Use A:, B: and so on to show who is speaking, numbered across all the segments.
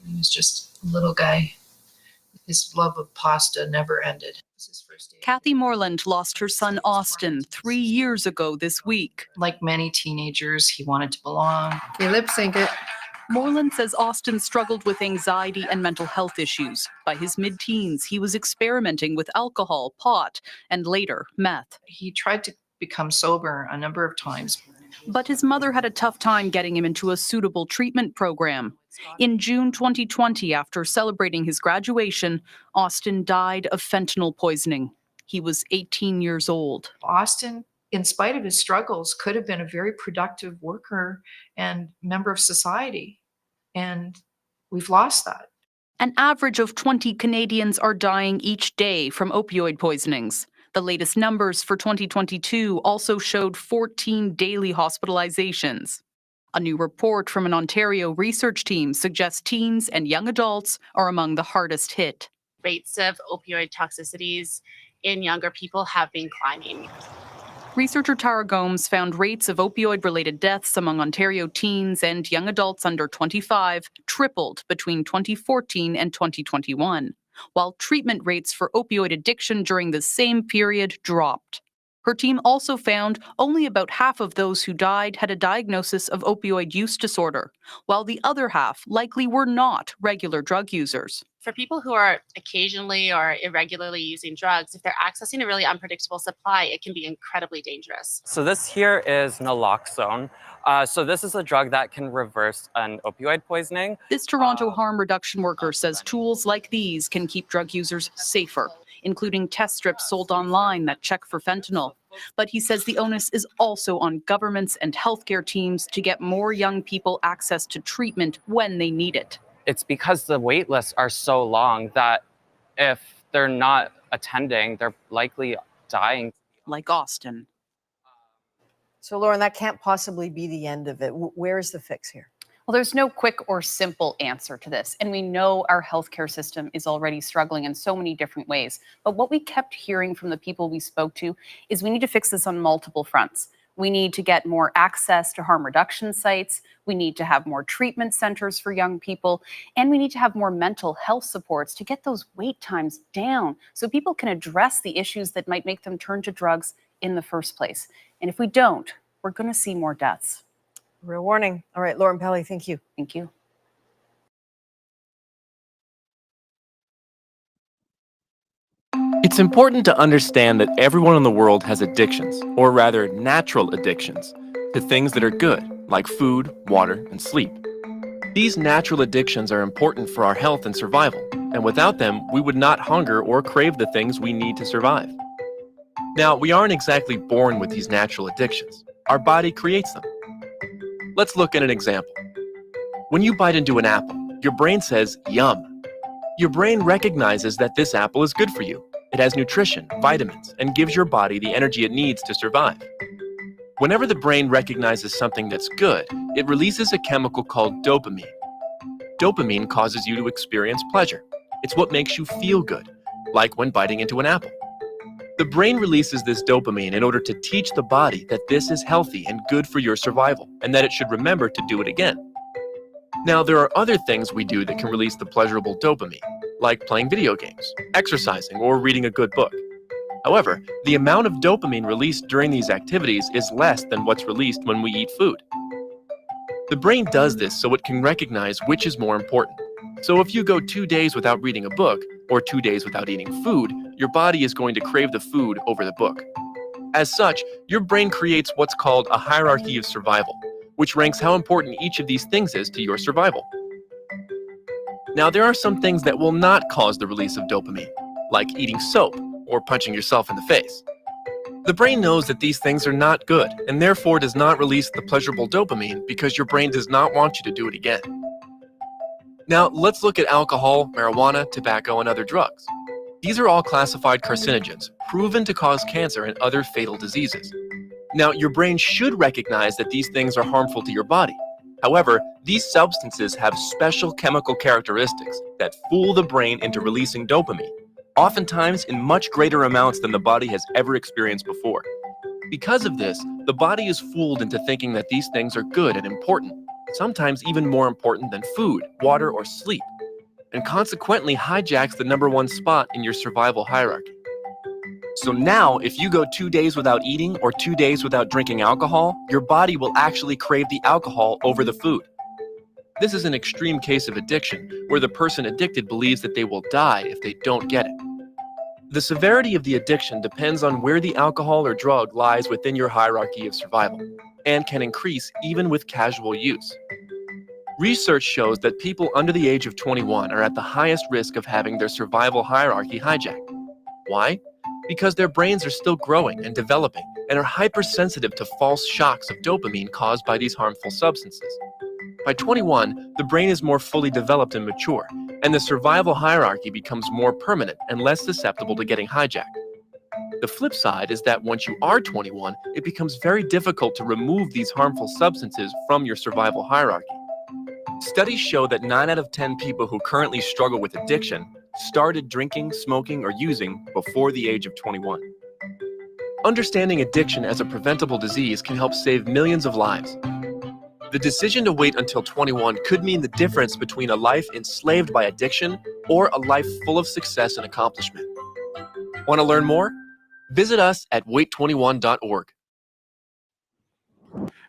A: He was just a little guy. His love of pasta never ended.
B: Kathy Moreland lost her son Austin 3 years ago this week.
A: Like many teenagers, he wanted to belong.
C: You lip sync it.
B: Moreland says Austin struggled with anxiety and mental health issues. By his mid-teens, he was experimenting with alcohol, pot, and later meth.
A: He tried to become sober a number of times.
B: But his mother had a tough time getting him into a suitable treatment program. In June 2020, after celebrating his graduation, Austin died of fentanyl poisoning. He was 18 years old.
A: Austin, in spite of his struggles, could have been a very productive worker and member of society. And we've lost that.
B: An average of 20 Canadians are dying each day from opioid poisonings. The latest numbers for 2022 also showed 14 daily hospitalizations. A new report from an Ontario research team suggests teens and young adults are among the hardest hit.
D: Rates of opioid toxicities in younger people have been climbing.
B: Researcher Tara Gomes found rates of opioid-related deaths among Ontario teens and young adults under 25 tripled between 2014 and 2021, while treatment rates for opioid addiction during the same period dropped. Her team also found only about half of those who died had a diagnosis of opioid use disorder, while the other half likely were not regular drug users.
D: For people who are occasionally or irregularly using drugs, if they're accessing a really unpredictable supply, it can be incredibly dangerous.
E: So this here is naloxone. So this is a drug that can reverse an opioid poisoning.
B: This Toronto harm reduction worker says tools like these can keep drug users safer, including test strips sold online that check for fentanyl. But he says the onus is also on governments and healthcare teams to get more young people access to treatment when they need it.
E: It's because the wait lists are so long that if they're not attending, they're likely dying.
B: Like Austin.
C: So, Lauren, that can't possibly be the end of it. Where is the fix here?
F: Well, there's no quick or simple answer to this. And we know our healthcare system is already struggling in so many different ways. But what we kept hearing from the people we spoke to is we need to fix this on multiple fronts. We need to get more access to harm reduction sites. We need to have more treatment centers for young people. And we need to have more mental health supports to get those wait times down so people can address the issues that might make them turn to drugs in the first place. And if we don't, we're going to see more deaths.
C: Real warning. All right, Lauren Pelly, thank you.
F: Thank you.
G: It's important to understand that everyone in the world has addictions, or rather natural addictions, to things that are good, like food, water, and sleep. These natural addictions are important for our health and survival, and without them, we would not hunger or crave the things we need to survive. Now, we aren't exactly born with these natural addictions. Our body creates them. Let's look at an example. When you bite into an apple, your brain says, yum. Your brain recognizes that this apple is good for you. It has nutrition, vitamins, and gives your body the energy it needs to survive. Whenever the brain recognizes something that's good, it releases a chemical called dopamine. Dopamine causes you to experience pleasure. It's what makes you feel good, like when biting into an apple. The brain releases this dopamine in order to teach the body that this is healthy and good for your survival, and that it should remember to do it again. Now, there are other things we do that can release the pleasurable dopamine, like playing video games, exercising, or reading a good book. However, the amount of dopamine released during these activities is less than what's released when we eat food. The brain does this so it can recognize which is more important. So if you go 2 days without reading a book, or 2 days without eating food, your body is going to crave the food over the book. As such, your brain creates what's called a hierarchy of survival, which ranks how important each of these things is to your survival. Now, there are some things that will not cause the release of dopamine, like eating soap or punching yourself in the face. The brain knows that these things are not good and therefore does not release the pleasurable dopamine because your brain does not want you to do it again. Now, let's look at alcohol, marijuana, tobacco, and other drugs. These are all classified carcinogens, proven to cause cancer and other fatal diseases. Now, your brain should recognize that these things are harmful to your body. However, these substances have special chemical characteristics that fool the brain into releasing dopamine, oftentimes in much greater amounts than the body has ever experienced before. Because of this, the body is fooled into thinking that these things are good and important, sometimes even more important than food, water, or sleep, and consequently hijacks the #1 spot in your survival hierarchy. So now, if you go 2 days without eating or 2 days without drinking alcohol, your body will actually crave the alcohol over the food. This is an extreme case of addiction, where the person addicted believes that they will die if they don't get it. The severity of the addiction depends on where the alcohol or drug lies within your hierarchy of survival, and can increase even with casual use. Research shows that people under the age of 21 are at the highest risk of having their survival hierarchy hijacked. Why? Because their brains are still growing and developing and are hypersensitive to false shocks of dopamine caused by these harmful substances. By 21, the brain is more fully developed and mature, and the survival hierarchy becomes more permanent and less susceptible to getting hijacked. The flip side is that once you are 21, it becomes very difficult to remove these harmful substances from your survival hierarchy. Studies show that 9 out of 10 people who currently struggle with addiction started drinking, smoking, or using before the age of 21. Understanding addiction as a preventable disease can help save millions of lives. The decision to wait until 21 could mean the difference between a life enslaved by addiction or a life full of success and accomplishment. Want to learn more? Visit us at wait21.org.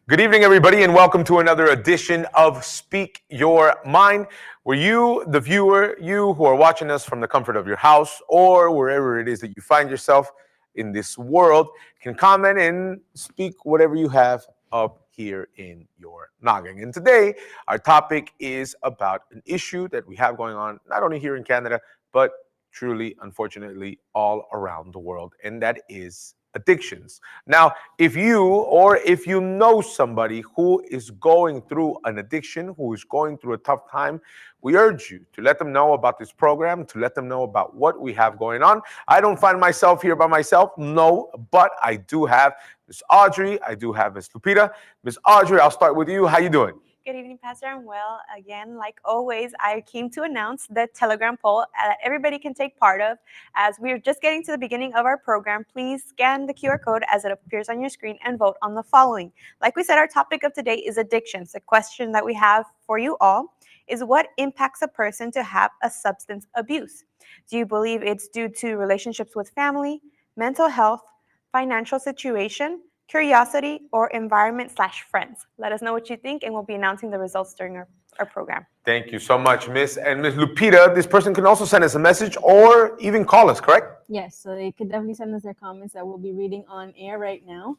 H: Good evening, everybody, and welcome to another edition of Speak Your Mind, where you, the viewer, you who are watching us from the comfort of your house or wherever it is that you find yourself in this world, can comment and speak whatever you have up here in your noggin. And today, our topic is about an issue that we have going on, not only here in Canada, but truly, unfortunately, all around the world, and that is addictions. Now, if you know somebody who is going through an addiction, who is going through a tough time, we urge you to let them know about this program, to let them know about what we have going on. I don't find myself here by myself, no, but I do have Miss Audrey, I do have Miss Lupita. Miss Audrey, I'll start with you. How you doing?
I: Good evening, Pastor. I'm well. Again, like always, I came to announce the Telegram poll that everybody can take part of. As we're just getting to the beginning of our program, please scan the QR code as it appears on your screen and vote on the following. Like we said, our topic of today is addictions. The question that we have for you all is, what impacts a person to have a substance abuse? Do you believe it's due to relationships with family, mental health, financial situation, curiosity, or environment/friends? Let us know what you think, and we'll be announcing the results during our program.
H: Thank you so much, Miss. And Miss Lupita, this person can also send us a message or even call us, correct?
J: Yes, so they could definitely send us their comments that we'll be reading on air right now.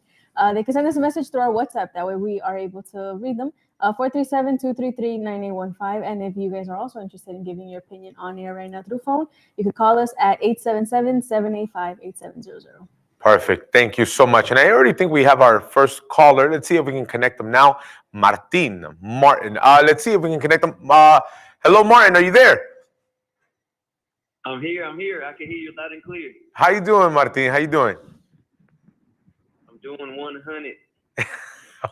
J: They could send us a message through our WhatsApp. That way we are able to read them. 437-233-9815. And if you guys are also interested in giving your opinion on air right now through phone, you could call us at 877-785-8700.
H: Perfect. Thank you so much. And I already think we have our first caller. Let's see if we can connect them now. Martin. Let's see if we can connect them. Hello, Martin. Are you there?
K: I'm here. I can hear you loud and clear.
H: How you doing, Martin? How you doing?
K: I'm doing 100.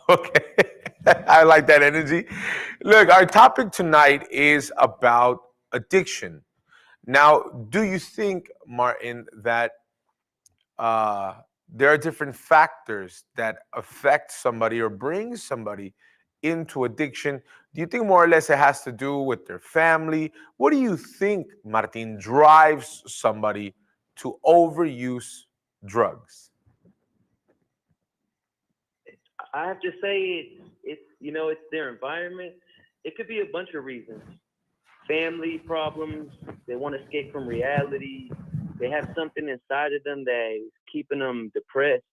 H: Okay. I like that energy. Look, our topic tonight is about addiction. Now, do you think, Martin, that there are different factors that affect somebody or bring somebody into addiction. Do you think more or less it has to do with their family? What do you think, Martin, drives somebody to overuse drugs?
K: I have to say it's it's their environment. It could be a bunch of reasons. Family problems. They want to escape from reality. They have something inside of them that is keeping them depressed,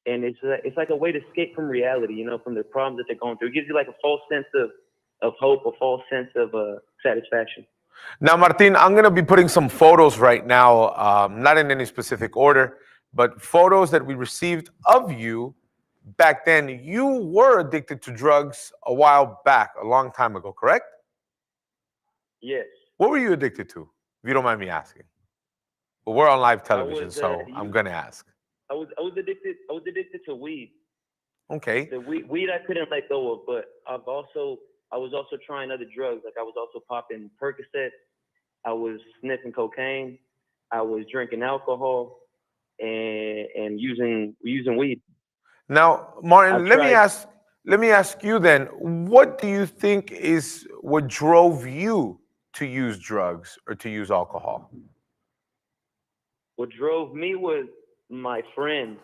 K: and it's like a way to escape from reality. From the problems that they're going through. It gives you like a false sense of hope, a false sense of satisfaction.
H: Now, Martin, I'm going to be putting some photos right now, not in any specific order, but photos that we received of you back then. You were addicted to drugs a while back, a long time ago, correct?
K: Yes.
H: What were you addicted to, if you don't mind me asking? Well, we're on live television,
K: was,
H: I'm going to ask.
K: I was addicted to weed.
H: Okay.
K: The weed I couldn't let go of, but I was also trying other drugs. Like I was also popping Percocet. I was sniffing cocaine. I was drinking alcohol, and using weed.
H: Now, Martin, let me ask you then, what do you think is what drove you to use drugs or to use alcohol?
K: What drove me was my friends,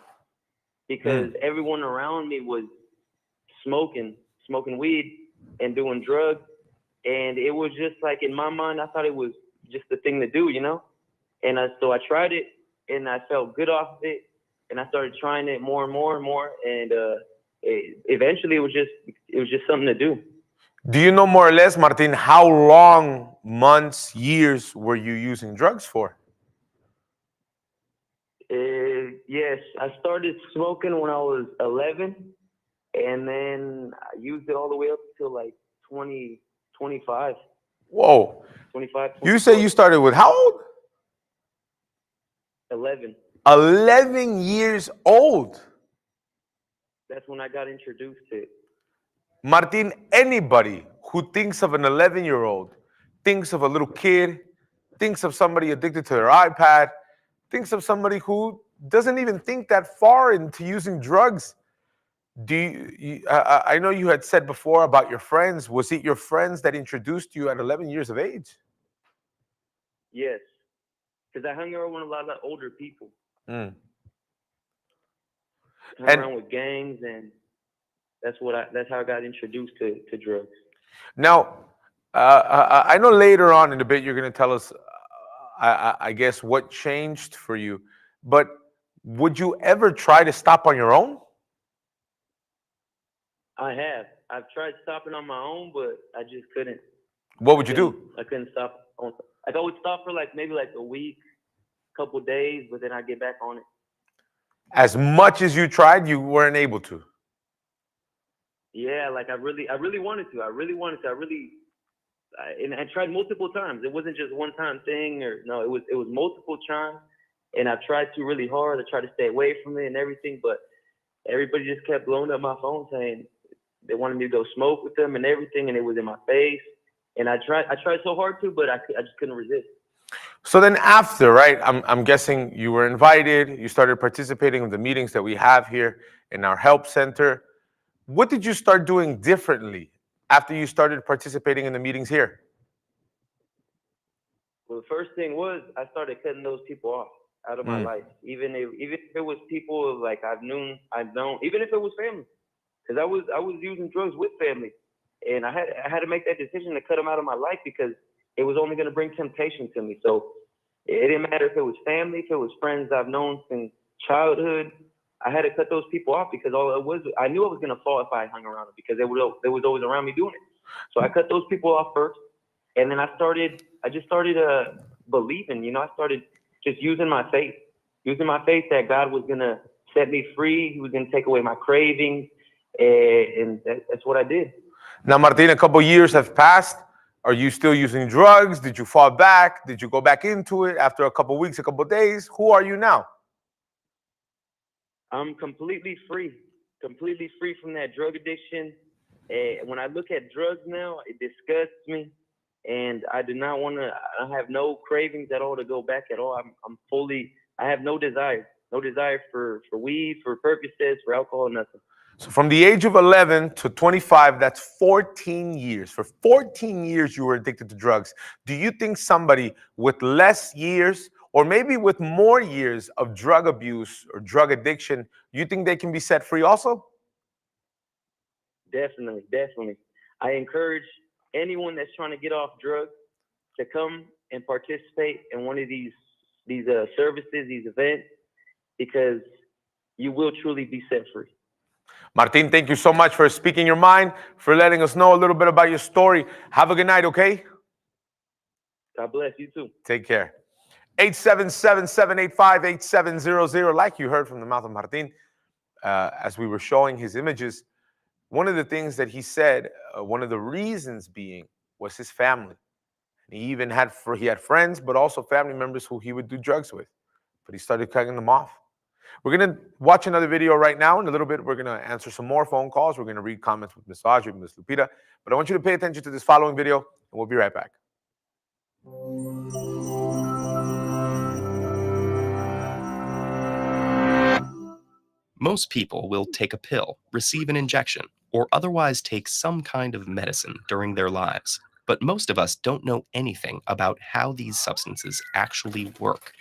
K: because everyone around me was smoking weed and doing drugs, and it was just like, in my mind, I thought it was just the thing to do, and so I tried it, and I felt good off of it, and I started trying it more and more and more, and eventually it was just something to do.
H: Do you know more or less, Martin, how long, months, years were you using drugs for?
K: Yes, I started smoking when I was 11, and then I used it all the way up till like 25.
H: Whoa.
K: 25.
H: You say you started with how old?
K: 11.
H: 11 years old.
K: That's when I got introduced to it.
H: Martin, anybody who thinks of an 11-year-old, thinks of a little kid, thinks of somebody addicted to their iPad, thinks of somebody who doesn't even think that far into using drugs. I know you had said before about your friends. Was it your friends that introduced you at 11 years of age?
K: Yes, because I hung around with a lot of older people. Hung around with gangs, and that's how I got introduced to drugs.
H: Now, I know later on in the bit you're going to tell us, I guess, what changed for you. But would you ever try to stop on your own?
K: I have. I've tried stopping on my own, but I just couldn't.
H: What would you do?
K: I couldn't stop. Like I would stop for maybe a week, couple days, but then I'd get back on it.
H: As much as you tried, you weren't able to.
K: Yeah, I really wanted to. And I tried multiple times. It wasn't just one time thing, it was multiple times. And I tried to really hard. I tried to stay away from it and everything, but everybody just kept blowing up my phone saying they wanted me to go smoke with them and everything, and it was in my face. And I tried so hard to, but I just couldn't resist.
H: So then after, right, I'm guessing you were invited, you started participating in the meetings that we have here in our help center. What did you start doing differently after you started participating in the meetings here?
K: Well, the first thing was I started cutting those people off out of my life. Even if it was people I've known, even if it was family, because I was using drugs with family, and I had to make that decision to cut them out of my life because it was only going to bring temptation to me. So it didn't matter if it was family, if it was friends I've known since childhood. I had to cut those people off because I knew I was going to fall if I hung around them because they was always around me doing it. So I cut those people off first, and then I just started believing. I started just using my faith that God was going to set me free. He was going to take away my cravings, and that's what I did.
H: Now, Martin, a couple years have passed. Are you still using drugs? Did you fall back? Did you go back into it after a couple weeks, a couple days? Who are you now?
K: I'm completely free from that drug addiction. When I look at drugs now, it disgusts me, and I do not want to. I have no cravings at all to go back at all. I have no desire. No desire for weed, for Percocets, for alcohol, nothing.
H: So from the age of 11 to 25, that's 14 years. For 14 years, you were addicted to drugs. Do you think somebody with less years or maybe with more years of drug abuse or drug addiction, you think they can be set free also?
K: Definitely, definitely. I encourage anyone that's trying to get off drugs to come and participate in one of these services, these events, because you will truly be set free.
H: Martin, thank you so much for speaking your mind, for letting us know a little bit about your story. Have a good night, okay?
K: God bless you too.
H: Take care. 877-785-8700. Like you heard from the mouth of Martin, as we were showing his images, one of the things that he said, one of the reasons being, was his family. And he even had friends, but also family members who he would do drugs with. But he started cutting them off. We're going to watch another video right now. In a little bit, we're going to answer some more phone calls. We're going to read comments with Ms. Audrey, Ms. Lupita. But I want you to pay attention to this following video, and we'll be right back.
L: Most people will take a pill, receive an injection, or otherwise take some kind of medicine during their lives. But most of us don't know anything about how these substances actually work.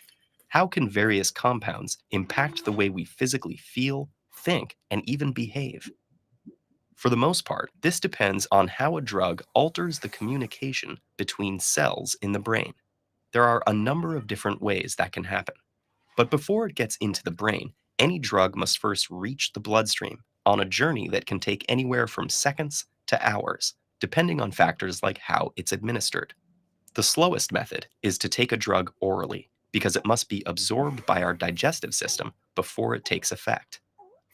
L: How can various compounds impact the way we physically feel, think, and even behave? For the most part, this depends on how a drug alters the communication between cells in the brain. There are a number of different ways that can happen. But before it gets into the brain, any drug must first reach the bloodstream on a journey that can take anywhere from seconds to hours, depending on factors like how it's administered. The slowest method is to take a drug orally, because it must be absorbed by our digestive system before it takes effect.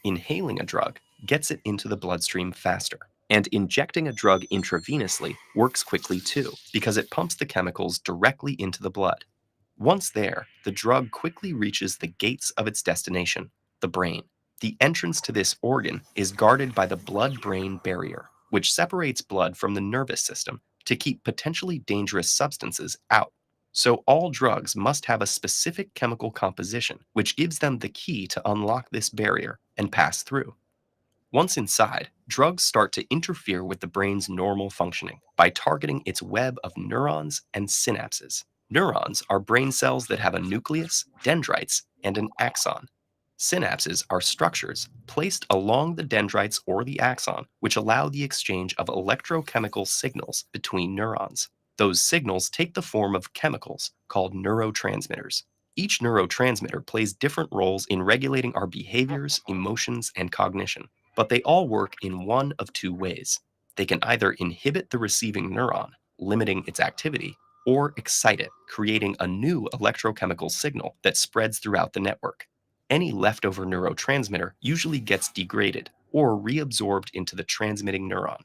L: Inhaling a drug gets it into the bloodstream faster, and injecting a drug intravenously works quickly too, because it pumps the chemicals directly into the blood. Once there, the drug quickly reaches the gates of its destination, the brain. The entrance to this organ is guarded by the blood-brain barrier, which separates blood from the nervous system to keep potentially dangerous substances out. So all drugs must have a specific chemical composition, which gives them the key to unlock this barrier and pass through. Once inside, drugs start to interfere with the brain's normal functioning by targeting its web of neurons and synapses. Neurons are brain cells that have a nucleus, dendrites, and an axon. Synapses are structures placed along the dendrites or the axon, which allow the exchange of electrochemical signals between neurons. Those signals take the form of chemicals called neurotransmitters. Each neurotransmitter plays different roles in regulating our behaviors, emotions, and cognition, but they all work in one of two ways. They can either inhibit the receiving neuron, limiting its activity, or excite it, creating a new electrochemical signal that spreads throughout the network. Any leftover neurotransmitter usually gets degraded or reabsorbed into the transmitting neuron.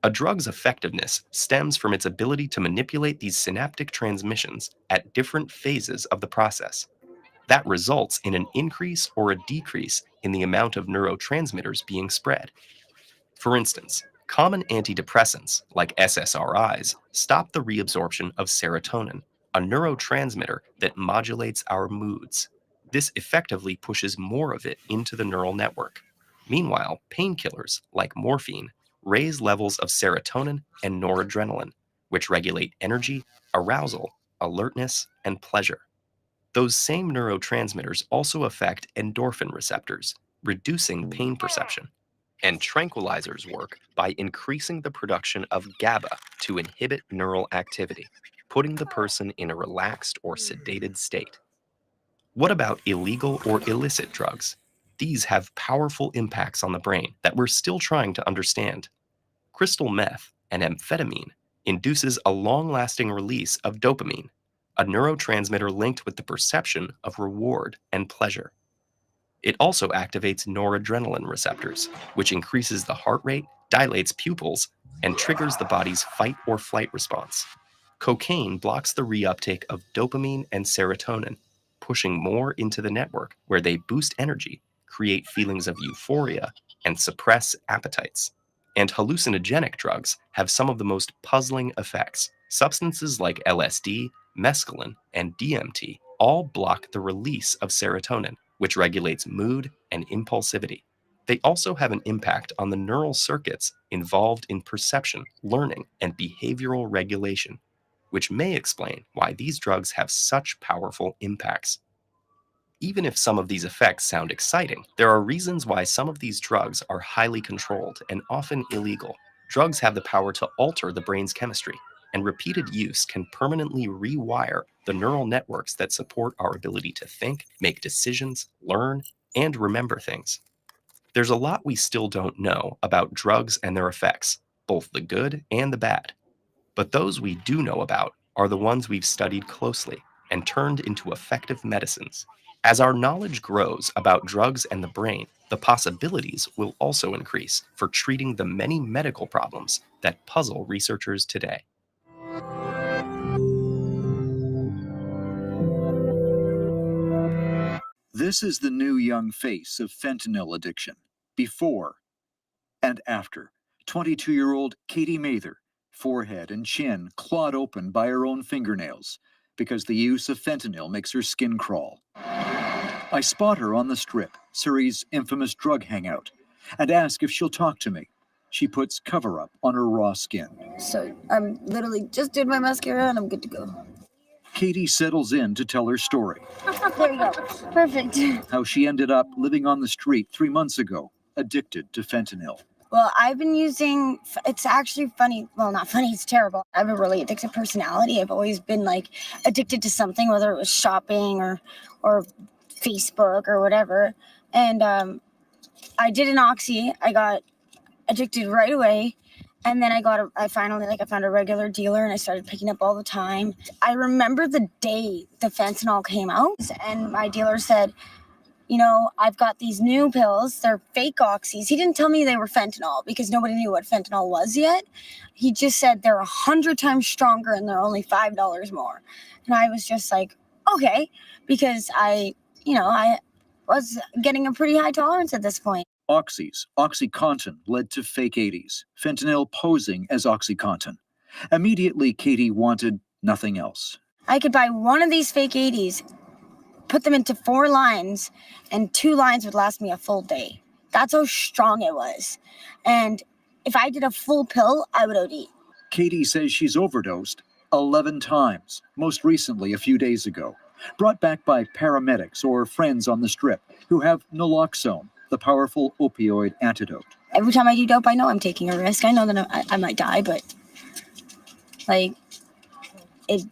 L: A drug's effectiveness stems from its ability to manipulate these synaptic transmissions at different phases of the process. That results in an increase or a decrease in the amount of neurotransmitters being spread. For instance, common antidepressants, like SSRIs, stop the reabsorption of serotonin, a neurotransmitter that modulates our moods. This effectively pushes more of it into the neural network. Meanwhile, painkillers, like morphine, raise levels of serotonin and noradrenaline, which regulate energy, arousal, alertness, and pleasure. Those same neurotransmitters also affect endorphin receptors, reducing pain perception. And tranquilizers work by increasing the production of GABA to inhibit neural activity, putting the person in a relaxed or sedated state. What about illegal or illicit drugs? These have powerful impacts on the brain that we're still trying to understand. Crystal meth, an amphetamine, induces a long-lasting release of dopamine, a neurotransmitter linked with the perception of reward and pleasure. It also activates noradrenaline receptors, which increases the heart rate, dilates pupils, and triggers the body's fight or flight response. Cocaine blocks the reuptake of dopamine and serotonin, pushing more into the network where they boost energy, create feelings of euphoria, and suppress appetites. And hallucinogenic drugs have some of the most puzzling effects. Substances like LSD, mescaline, and DMT all block the release of serotonin, which regulates mood and impulsivity. They also have an impact on the neural circuits involved in perception, learning, and behavioral regulation, which may explain why these drugs have such powerful impacts. Even if some of these effects sound exciting, there are reasons why some of these drugs are highly controlled and often illegal. Drugs have the power to alter the brain's chemistry, and repeated use can permanently rewire the neural networks that support our ability to think, make decisions, learn, and remember things. There's a lot we still don't know about drugs and their effects, both the good and the bad. But those we do know about are the ones we've studied closely and turned into effective medicines. As our knowledge grows about drugs and the brain, the possibilities will also increase for treating the many medical problems that puzzle researchers today.
M: This is the new young face of fentanyl addiction, before and after. 22-year-old Katie Mather, forehead and chin clawed open by her own fingernails because the use of fentanyl makes her skin crawl. I spot her on the Strip, Surrey's infamous drug hangout, and ask if she'll talk to me. She puts cover-up on her raw skin.
N: So I'm literally just did my mascara and I'm good to go.
M: Katie settles in to tell her story.
N: There you go. Perfect.
M: How she ended up living on the street 3 months ago, addicted to fentanyl.
N: Well, I've been using, it's actually funny. Well, not funny, it's terrible. I have a really addictive personality. I've always been like addicted to something, whether it was shopping or Facebook or whatever. And I did an Oxy. I got addicted right away. And then I found a regular dealer and I started picking up all the time. I remember the day the fentanyl came out and my dealer said, you know, I've got these new pills. They're fake oxys. He didn't tell me they were fentanyl because nobody knew what fentanyl was yet. He just said they're 100 times stronger and they're only $5 more. And I was just like, okay, because I was getting a pretty high tolerance at this point.
M: Oxys, OxyContin, led to fake 80s, fentanyl posing as OxyContin. Immediately, Katie wanted nothing else.
N: I could buy one of these fake 80s, put them into 4 lines, and 2 lines would last me a full day. That's how strong it was. And if I did a full pill, I would OD.
M: Katie says she's overdosed 11 times, most recently a few days ago, brought back by paramedics or friends on the Strip who have naloxone, the powerful opioid antidote.
N: Every time I do dope, I know I'm taking a risk. I know that I might die, but like it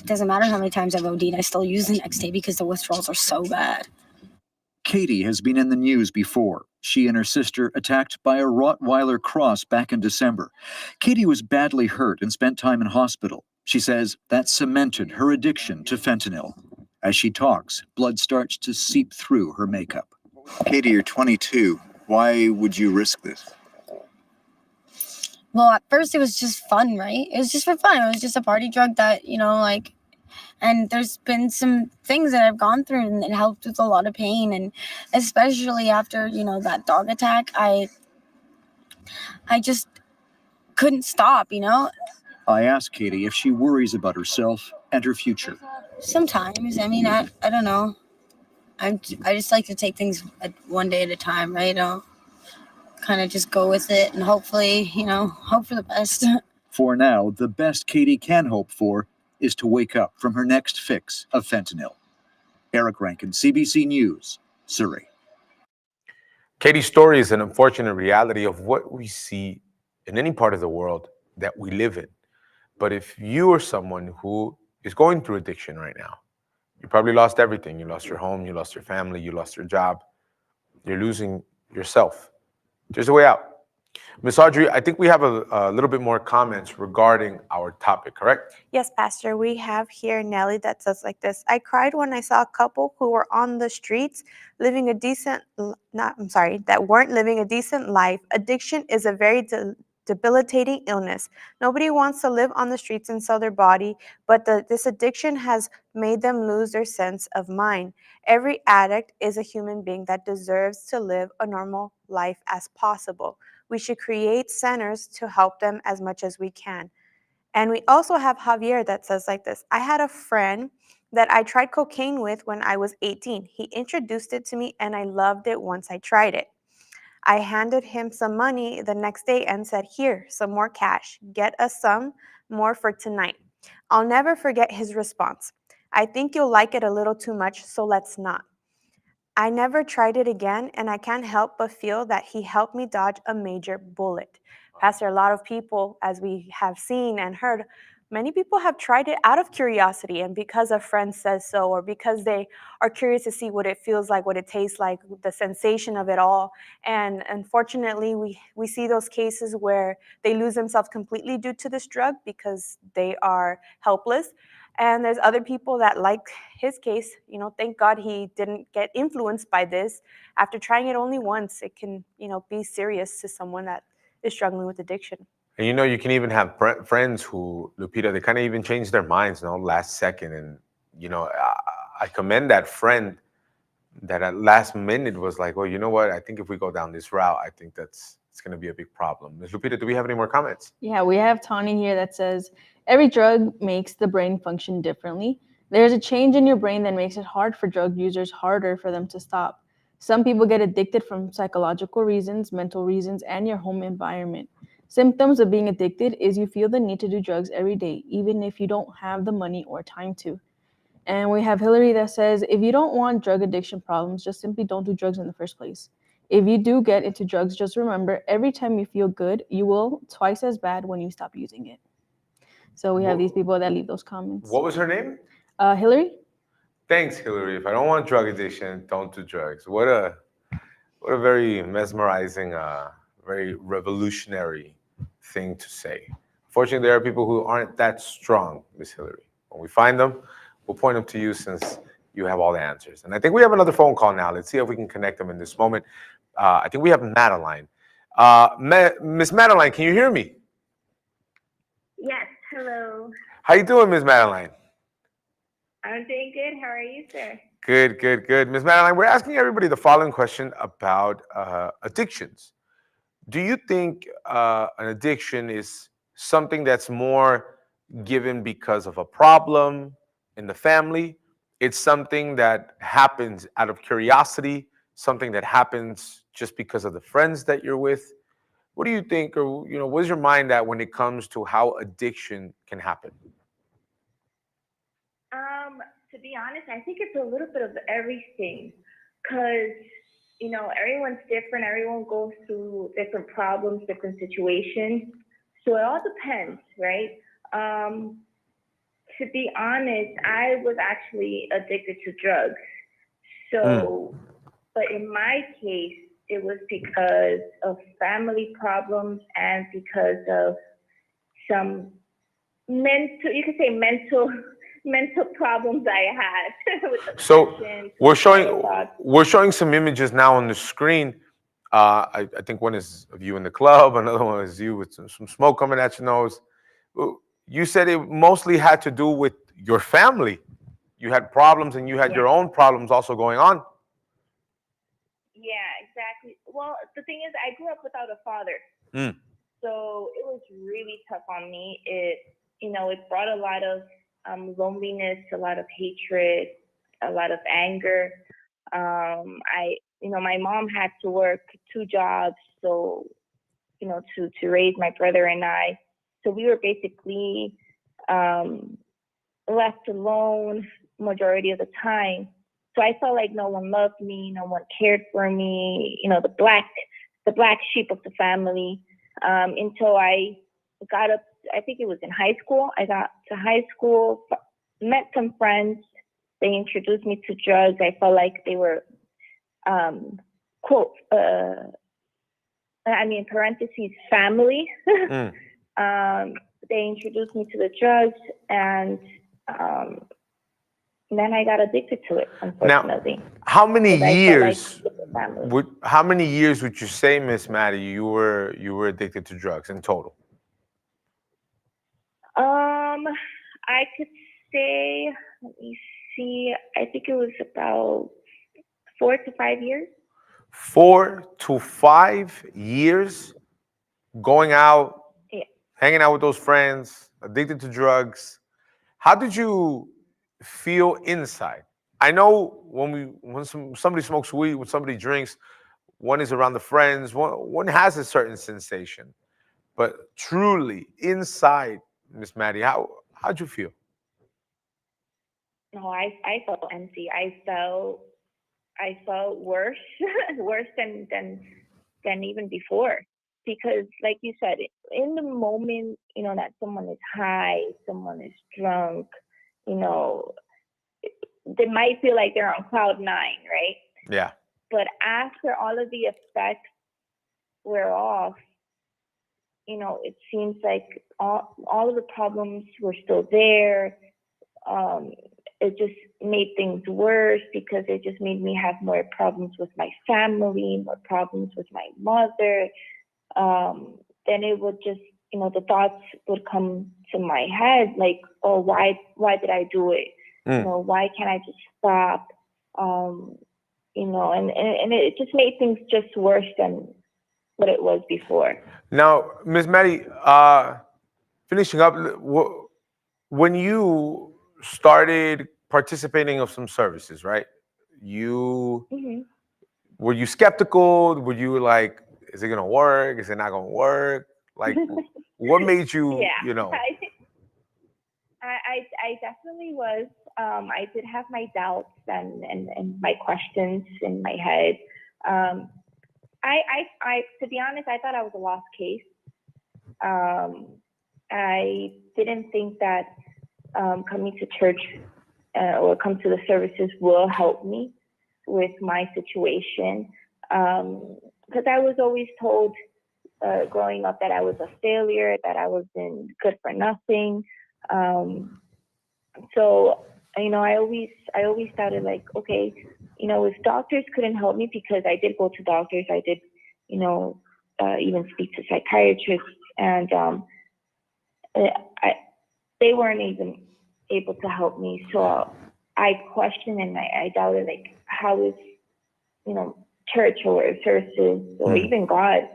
N: doesn't matter how many times I've OD'd, I still use the next day because the withdrawals are so bad.
M: Katie has been in the news before. She and her sister attacked by a Rottweiler cross back in December. Katie was badly hurt and spent time in hospital. She says that cemented her addiction to fentanyl. As she talks, blood starts to seep through her makeup.
O: Katie, you're 22. Why would you risk this?
N: Well, at first it was just fun, right? It was just for fun. It was just a party drug that, and there's been some things that I've gone through and it helped with a lot of pain. And especially after, that dog attack, I just couldn't stop,
M: I ask Katie if she worries about herself and her future.
N: Sometimes. I don't know. I just like to take things one day at a time, right? I'll kind of just go with it and hopefully, hope for the best.
M: For now, the best Katie can hope for is to wake up from her next fix of fentanyl. Eric Rankin, CBC News, Surrey.
H: Katie's story is an unfortunate reality of what we see in any part of the world that we live in. But if you are someone who is going through addiction right now, you probably lost everything. You lost your home, you lost your family, you lost your job. You're losing yourself. There's a way out. Ms. Audrey, I think we have a little bit more comments regarding our topic, correct?
I: Yes, Pastor. We have here Nelly that says like this. I cried when I saw a couple who were on the streets living a decent, that weren't living a decent life. Addiction is a very debilitating illness. Nobody wants to live on the streets and sell their body, but this addiction has made them lose their sense of mind. Every addict is a human being that deserves to live a normal life as possible. We should create centers to help them as much as we can. And we also have Javier that says like this. I had a friend that I tried cocaine with when I was 18. He introduced it to me and I loved it once I tried it. I handed him some money the next day and said, "Here, some more cash. Get us some more for tonight." I'll never forget his response. "I think you'll like it a little too much, so let's not." I never tried it again, and I can't help but feel that he helped me dodge a major bullet. Pastor, a lot of people, as we have seen and heard, many people have tried it out of curiosity and because a friend says so, or because they are curious to see what it feels like, what it tastes like, the sensation of it all. And unfortunately, we see those cases where they lose themselves completely due to this drug because they are helpless. And there's other people that, like his case, thank God he didn't get influenced by this. After trying it only once, it can, be serious to someone that is struggling with addiction.
H: And you can even have friends who, Lupita, they kind of even change their minds, last second. And, I commend that friend that at last minute was like, well, you know what? I think if we go down this route, I think it's going to be a big problem. Ms. Lupita, do we have any more comments?
J: Yeah, we have Tawny here that says, every drug makes the brain function differently. There's a change in your brain that makes it hard for drug users, harder for them to stop. Some people get addicted from psychological reasons, mental reasons, and your home environment. Symptoms of being addicted is you feel the need to do drugs every day, even if you don't have the money or time to. And we have Hillary that says, if you don't want drug addiction problems, just simply don't do drugs in the first place. If you do get into drugs, just remember, every time you feel good, you will twice as bad when you stop using it. So we have these people that leave those comments.
H: What was her name?
J: Hillary?
H: Thanks, Hillary. If I don't want drug addiction, don't do drugs. What a very mesmerizing, very revolutionary thing to say. Fortunately, there are people who aren't that strong, Miss Hillary. When we find them, we'll point them to you since you have all the answers. And I think we have another phone call now. Let's see if we can connect them in this moment. I think we have Madeline. Miss Madeline, can you hear me?
P: Yes, hello.
H: How you doing, Miss Madeline?
P: I'm doing good. How are you, sir?
H: Good, good, good. Miss Madeline, we're asking everybody the following question about addictions. Do you think an addiction is something that's more given because of a problem in the family? It's something that happens out of curiosity, something that happens just because of the friends that you're with? What do you think, or what's your mind at when it comes to how addiction can happen?
P: To be honest, I think it's a little bit of everything, because everyone's different. Everyone goes through different problems, different situations. So it all depends, right? To be honest, I was actually addicted to drugs. So, but in my case, it was because of family problems and because of some mental problems I had. With
H: So
P: depression,
H: we're showing some images now on the screen. I think one is of you in the club, another one is you with some smoke coming at your nose. You said it mostly had to do with your family. You had problems and you had your own problems also going on.
P: Yeah, exactly. Well, the thing is, I grew up without a father. So it was really tough on me. It brought a lot of loneliness, a lot of hatred, a lot of anger. My mom had to work 2 jobs, so, to raise my brother and I. So we were basically left alone majority of the time. So I felt like no one loved me, no one cared for me, the black sheep of the family, until I got up. I think it was in high school. I got to high school, met some friends. They introduced me to drugs. I felt like they were, quote, parentheses, family. They introduced me to the drugs, and then I got addicted to it, unfortunately.
H: Now, how many years?
P: Like
H: How many years would you say, Miss Maddie, you were addicted to drugs in total?
P: I could say, let me see, I think it was about 4 to 5 years.
H: 4 to 5 years going out, hanging out with those friends, addicted to drugs. How did you feel inside? I know when somebody smokes weed, when somebody drinks, one is around the friends, one has a certain sensation. But truly inside, Miss Maddie, how'd you feel?
P: No, I felt empty. I felt worse, worse than even before. Because, like you said, in the moment, that someone is high, someone is drunk, they might feel like they're on cloud nine, right?
H: Yeah.
P: But after all of the effects wear off, it seems like all of the problems were still there. It just made things worse because it just made me have more problems with my family, more problems with my mother. Then it would just, the thoughts would come to my head like, oh, why did I do it? Why can't I just stop? And it just made things just worse than what it was before.
H: Now, Ms. Maddie, finishing up, when you started participating of some services, right? Were you skeptical? Were you like, is it gonna work? Is it not gonna work? Like, what made you,
P: I definitely was. I did have my doubts and my questions in my head. I to be honest, I thought I was a lost case. I didn't think that coming to church or come to the services will help me with my situation. Because I was always told growing up that I was a failure, that I wasn't good for nothing. So, I always thought like, okay, if doctors couldn't help me, because I did go to doctors, I did, even speak to psychiatrists, and they weren't even able to help me. So I questioned and I doubted, like, how is, church or services or even God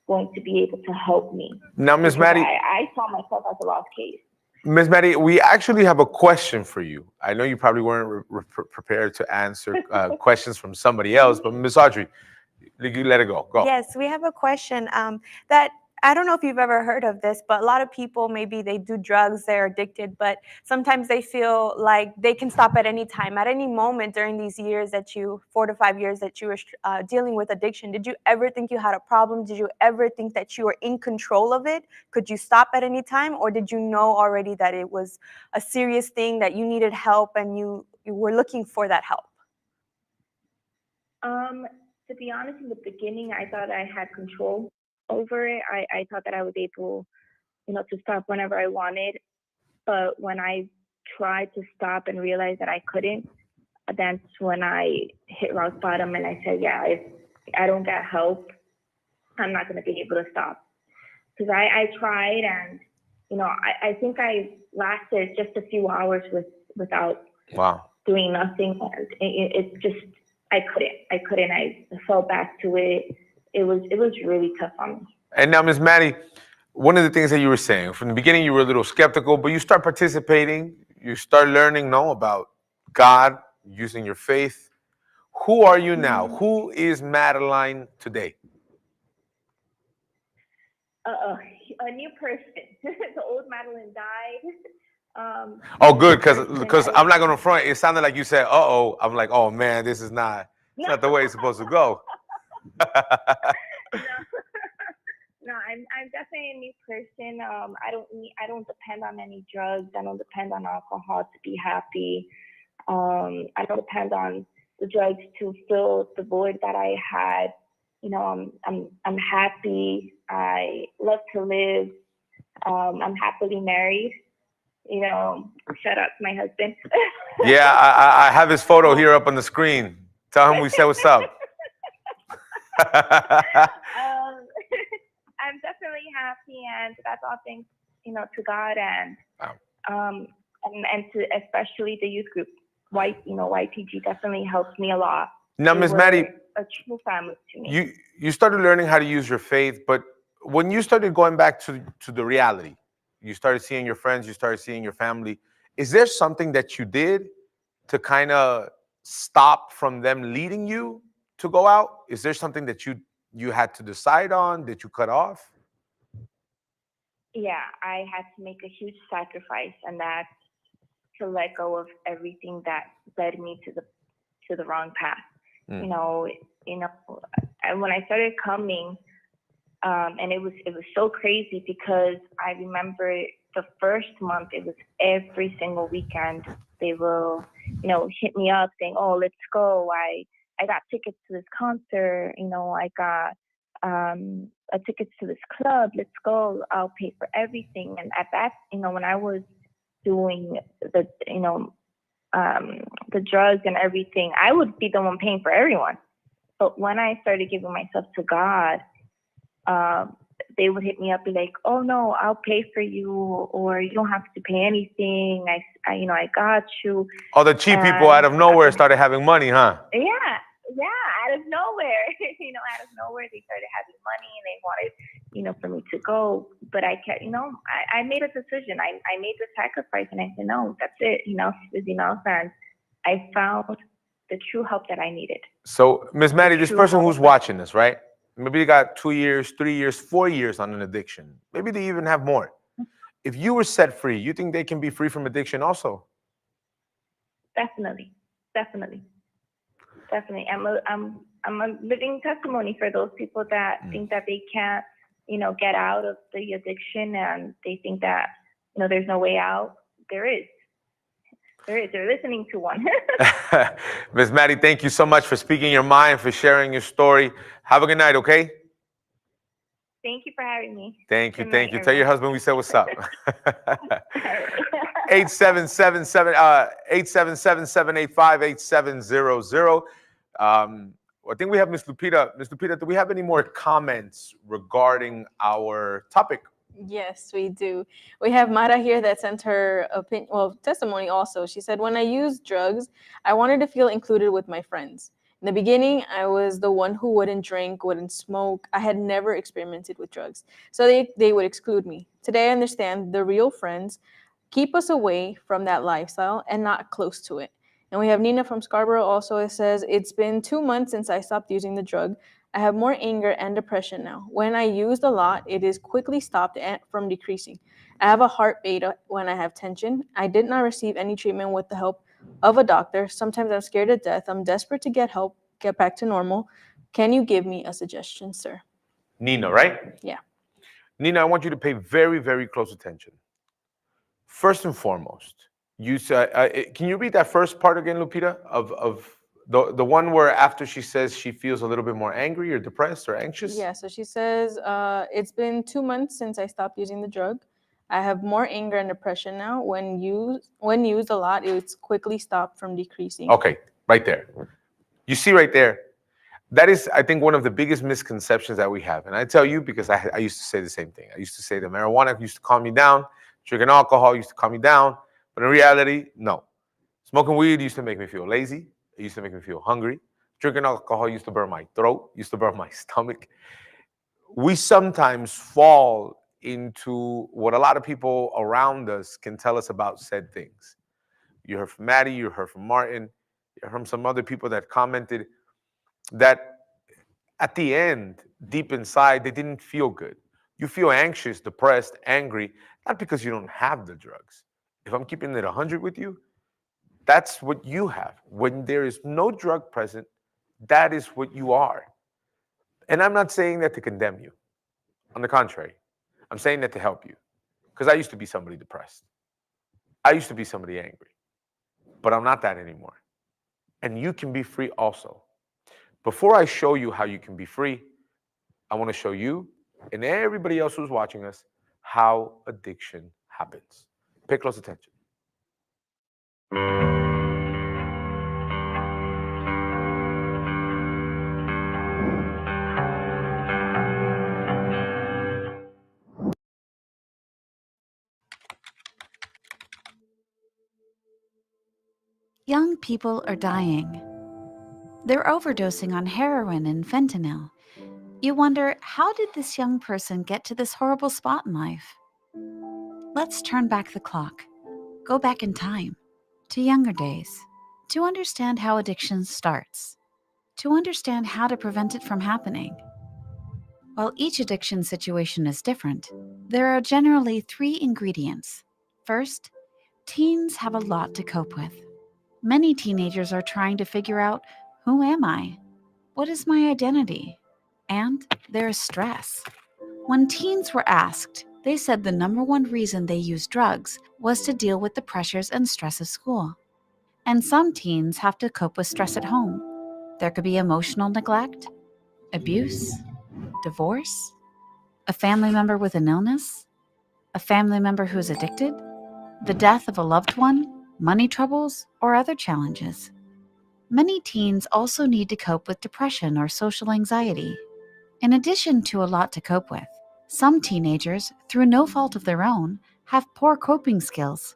P: going to be able to help me?
H: Now, Ms. Maddie,
P: I saw myself as a lost case.
H: Ms. Maddie, we actually have a question for you. I know you probably weren't prepared to answer questions from somebody else, but Ms. Audrey, you let it go. Go.
I: Yes, we have a question that I don't know if you've ever heard of this, but a lot of people, maybe they do drugs, they're addicted, but sometimes they feel like they can stop at any time, at any moment during these years 4 to 5 years that you were dealing with addiction. Did you ever think you had a problem? Did you ever think that you were in control of it? Could you stop at any time? Or did you know already that it was a serious thing, that you needed help and you were looking for that help?
P: To be honest, in the beginning, I thought I had control over it. I thought that I was able, to stop whenever I wanted. But when I tried to stop and realized that I couldn't, that's when I hit rock bottom and I said, yeah, if I don't get help, I'm not going to be able to stop. Because I tried and, I think I lasted just a few hours without doing nothing. It just, I couldn't. I fell back to it. It was really tough on me.
H: And now, Ms. Maddie, one of the things that you were saying, from the beginning you were a little skeptical, but you start participating, you start learning, about God, using your faith. Who are you now? Who is Madeline today?
P: A new person. The old Madeline died.
H: Oh, good, because I'm not going to front. It sounded like you said, uh-oh. I'm like, oh, man, this is not the way it's supposed to go.
P: No, I'm definitely a new person. I don't depend on any drugs. I don't depend on alcohol to be happy. I don't depend on the drugs to fill the void that I had. I'm happy. I love to live. I'm happily married. Shout out to my husband.
H: Yeah, I have his photo here up on the screen. Tell him we said what's up.
P: I'm definitely happy, and that's all thanks, to God and to especially the youth group. YPG definitely helped me a lot.
H: Now, Ms. Maddie,
P: a true family to me.
H: You started learning how to use your faith, but when you started going back to the reality, you started seeing your friends, you started seeing your family. Is there something that you did to kind of stop from them leading you to go out? Is there something that you had to decide on, that you cut off?
P: Yeah, I had to make a huge sacrifice, and that's to let go of everything that led me to the wrong path.
H: Mm.
P: You know, when I started coming, and it was so crazy because I remember the first month, it was every single weekend they will, hit me up saying, "Oh, let's go. I got tickets to this concert. I got tickets to this club. Let's go. I'll pay for everything." And at that, when I was doing the drugs and everything, I would be the one paying for everyone. But when I started giving myself to God, they would hit me up, be like, "Oh no, I'll pay for you, or you don't have to pay anything. I got you."
H: All the cheap people out of nowhere started having money, huh?
P: Yeah, out of nowhere. Out of nowhere they started having money, and they wanted, for me to go. But I kept, I made a decision. I made the sacrifice, and I said, no, that's it. And I found the true help that I needed.
H: So, Miss Maddie, this person who's watching this, right? Maybe they got 2 years, 3 years, 4 years on an addiction. Maybe they even have more. If you were set free, you think they can be free from addiction also?
P: Definitely. I'm a living testimony for those people that think that they can't, get out of the addiction, and they think that, there's no way out. There is. They're listening to one.
H: Ms. Maddie, thank you so much for speaking your mind, for sharing your story. Have a good night, okay?
P: Thank you for having me.
H: Thank you.
P: Good
H: Thank
P: night,
H: you. Tell your
P: everyone.
H: husband we said what's up. 877-785-8700. I think we have Miss Lupita. Miss Lupita, do we have any more comments regarding our topic?
J: Yes, we do. We have Mara here that sent her testimony also. She said, "When I used drugs, I wanted to feel included with my friends. In the beginning, I was the one who wouldn't drink, wouldn't smoke. I had never experimented with drugs, so they would exclude me. Today, I understand the real friends keep us away from that lifestyle and not close to it." And we have Nina from Scarborough also. It says, "It's been 2 months since I stopped using the drug. I have more anger and depression now. When I used a lot, it is quickly stopped from decreasing. I have a heart beta when I have tension. I did not receive any treatment with the help of a doctor. Sometimes I'm scared to death. I'm desperate to get help, get back to normal. Can you give me a suggestion, sir?"
H: Nina, right?
J: Yeah.
H: Nina, I want you to pay very, very close attention. First and foremost, you said, can you read that first part again, Lupita, of the one where after she says she feels a little bit more angry or depressed or anxious?
J: Yeah, so she says, "It's been 2 months since I stopped using the drug. I have more anger and depression now. When used a lot, it's quickly stopped from decreasing."
H: Okay, right there. You see right there, that is, I think, one of the biggest misconceptions that we have. And I tell you because I used to say the same thing. I used to say that marijuana used to calm me down. Drinking alcohol used to calm me down. But in reality, no. Smoking weed used to make me feel lazy. It used to make me feel hungry. Drinking alcohol used to burn my throat, used to burn my stomach. We sometimes fall into what a lot of people around us can tell us about said things. You heard from Maddie, you heard from Martin, you heard from some other people that commented that at the end, deep inside, they didn't feel good. You feel anxious, depressed, angry, not because you don't have the drugs. If I'm keeping it 100 with you, that's what you have. When there is no drug present, that is what you are. And I'm not saying that to condemn you. On the contrary, I'm saying that to help you. Because I used to be somebody depressed. I used to be somebody angry. But I'm not that anymore. And you can be free also. Before I show you how you can be free, I want to show you and everybody else who's watching us how addiction happens. Pay close attention.
Q: Young people are dying. They're overdosing on heroin and fentanyl. You wonder, how did this young person get to this horrible spot in life? Let's turn back the clock. Go back in time, to younger days, to understand how addiction starts, to understand how to prevent it from happening. While each addiction situation is different, there are generally 3 ingredients. First, teens have a lot to cope with. Many teenagers are trying to figure out, who am I? What is my identity? And there is stress. When teens were asked, they said the number one reason they used drugs was to deal with the pressures and stress of school. And some teens have to cope with stress at home. There could be emotional neglect, abuse, divorce, a family member with an illness, a family member who's addicted, the death of a loved one, money troubles, or other challenges. Many teens also need to cope with depression or social anxiety. In addition to a lot to cope with, some teenagers, through no fault of their own, have poor coping skills.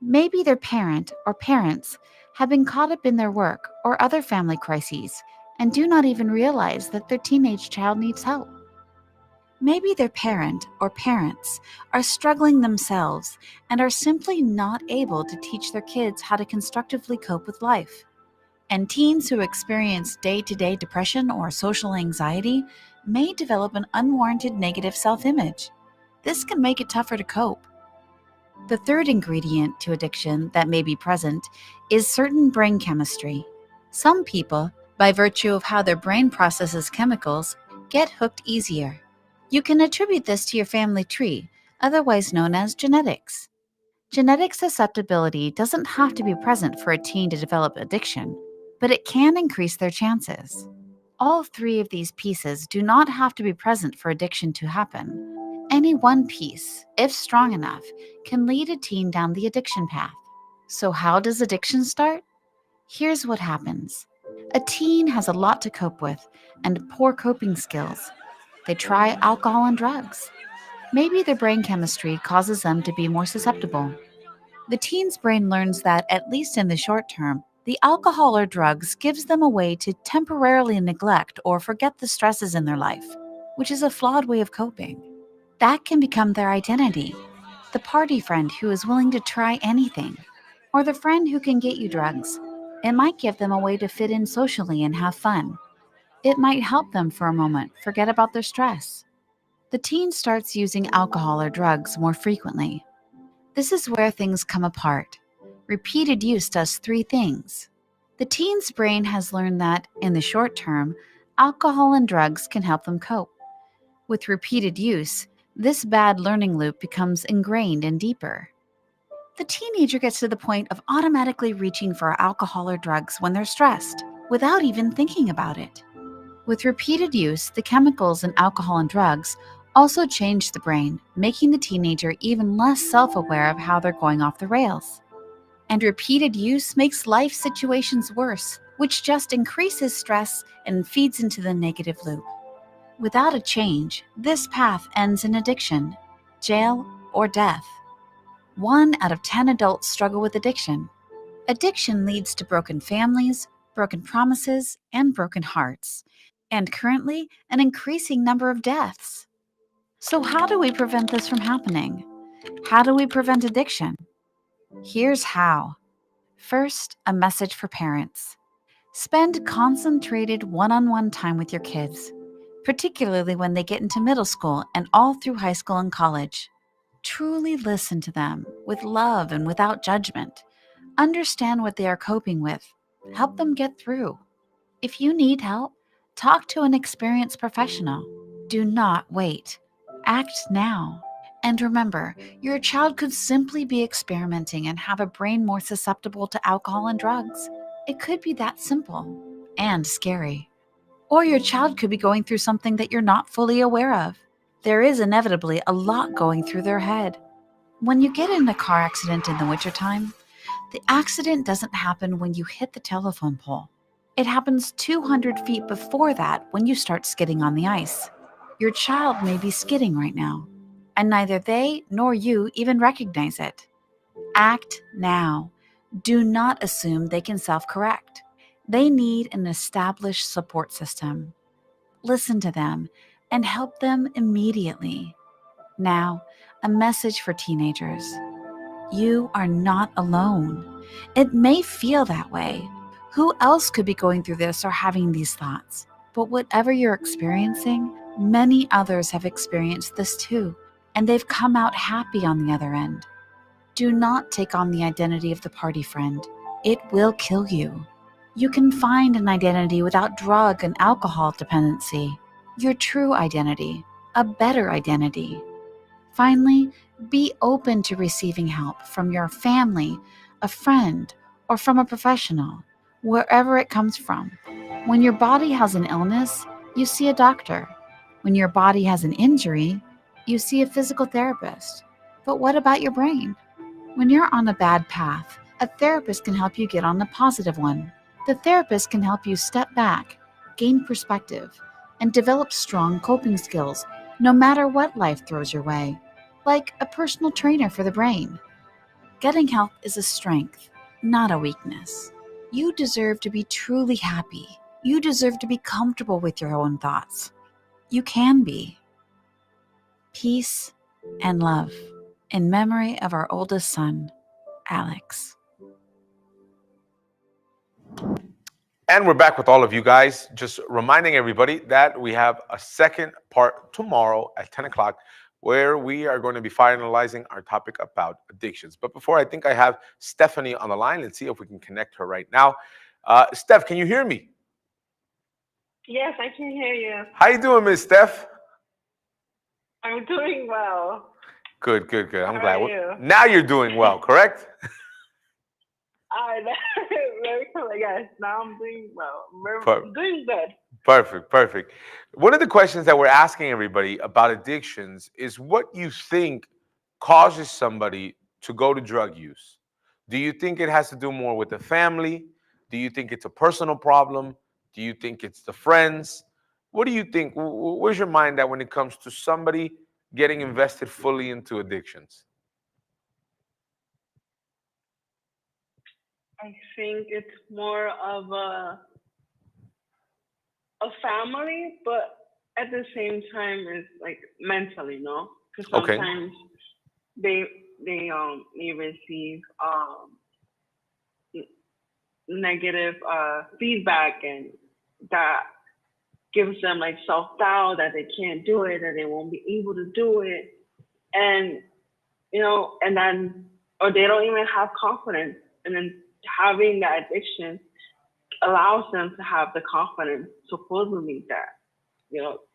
Q: Maybe their parent or parents have been caught up in their work or other family crises and do not even realize that their teenage child needs help. Maybe their parent or parents are struggling themselves and are simply not able to teach their kids how to constructively cope with life. And teens who experience day-to-day depression or social anxiety may develop an unwarranted negative self-image. This can make it tougher to cope. The third ingredient to addiction that may be present is certain brain chemistry. Some people, by virtue of how their brain processes chemicals, get hooked easier. You can attribute this to your family tree, otherwise known as genetics. Genetic susceptibility doesn't have to be present for a teen to develop addiction, but it can increase their chances. All 3 of these pieces do not have to be present for addiction to happen. Any one piece, if strong enough, can lead a teen down the addiction path. So how does addiction start? Here's what happens. A teen has a lot to cope with and poor coping skills. They try alcohol and drugs. Maybe their brain chemistry causes them to be more susceptible. The teen's brain learns that, at least in the short term, the alcohol or drugs gives them a way to temporarily neglect or forget the stresses in their life, which is a flawed way of coping. That can become their identity, the party friend who is willing to try anything, or the friend who can get you drugs. It might give them a way to fit in socially and have fun. It might help them for a moment forget about their stress. The teen starts using alcohol or drugs more frequently. This is where things come apart. Repeated use does 3 things. The teen's brain has learned that, in the short term, alcohol and drugs can help them cope. With repeated use, this bad learning loop becomes ingrained and deeper. The teenager gets to the point of automatically reaching for alcohol or drugs when they're stressed, without even thinking about it. With repeated use, the chemicals in alcohol and drugs also change the brain, making the teenager even less self-aware of how they're going off the rails. And repeated use makes life situations worse, which just increases stress and feeds into the negative loop. Without a change, this path ends in addiction, jail, or death. 1 out of 10 adults struggle with addiction. Addiction leads to broken families, broken promises, and broken hearts, and currently an increasing number of deaths. So how do we prevent this from happening? How do we prevent addiction? Here's how. First, a message for parents. Spend concentrated one-on-one time with your kids, particularly when they get into middle school and all through high school and college. Truly listen to them with love and without judgment. Understand what they are coping with. Help them get through. If you need help, talk to an experienced professional. Do not wait. Act now. And remember, your child could simply be experimenting and have a brain more susceptible to alcohol and drugs. It could be that simple and scary. Or your child could be going through something that you're not fully aware of. There is inevitably a lot going through their head. When you get in a car accident in the wintertime, the accident doesn't happen when you hit the telephone pole. It happens 200 feet before that when you start skidding on the ice. Your child may be skidding right now, and neither they nor you even recognize it. Act now. Do not assume they can self-correct. They need an established support system. Listen to them and help them immediately. Now, a message for teenagers. You are not alone. It may feel that way. Who else could be going through this or having these thoughts? But whatever you're experiencing, many others have experienced this too, and they've come out happy on the other end. Do not take on the identity of the party friend. It will kill you. You can find an identity without drug and alcohol dependency. Your true identity, a better identity. Finally, be open to receiving help from your family, a friend, or from a professional, wherever it comes from. When your body has an illness, you see a doctor. When your body has an injury, you see a physical therapist. But what about your brain? When you're on a bad path, a therapist can help you get on the positive one. The therapist can help you step back, gain perspective, and develop strong coping skills no matter what life throws your way, like a personal trainer for the brain. Getting help is a strength, not a weakness. You deserve to be truly happy. You deserve to be comfortable with your own thoughts. You can be. Peace and love. In memory of our oldest son, Alex.
H: And we're back with all of you guys. Just reminding everybody that we have a second part tomorrow at 10 o'clock where we are going to be finalizing our topic about addictions. But before, I think I have Stephanie on the line. Let's see if we can connect her right now. Steph, can you hear me?
R: Yes, I can hear you.
H: How you doing, Miss Steph?
R: I'm doing well.
H: Good, good, good. I'm
R: How
H: glad.
R: are you?
H: Now you're doing well, correct?
R: Very cool. Yes, now I'm doing well.
H: Per-
R: Doing good.
H: Perfect, perfect. One of the questions that we're asking everybody about addictions is what you think causes somebody to go to drug use. Do you think it has to do more with the family? Do you think it's a personal problem? Do you think it's the friends? What do you think? Where's your mind at when it comes to somebody getting invested fully into addictions?
R: I think it's more of a family, but at the same time, it's like mentally, no? Because
H: Okay.
R: sometimes they receive negative feedback, and that gives them like self-doubt that they can't do it, that they won't be able to do it, and and then, or they don't even have confidence, and then having that addiction allows them to have the confidence, supposedly, that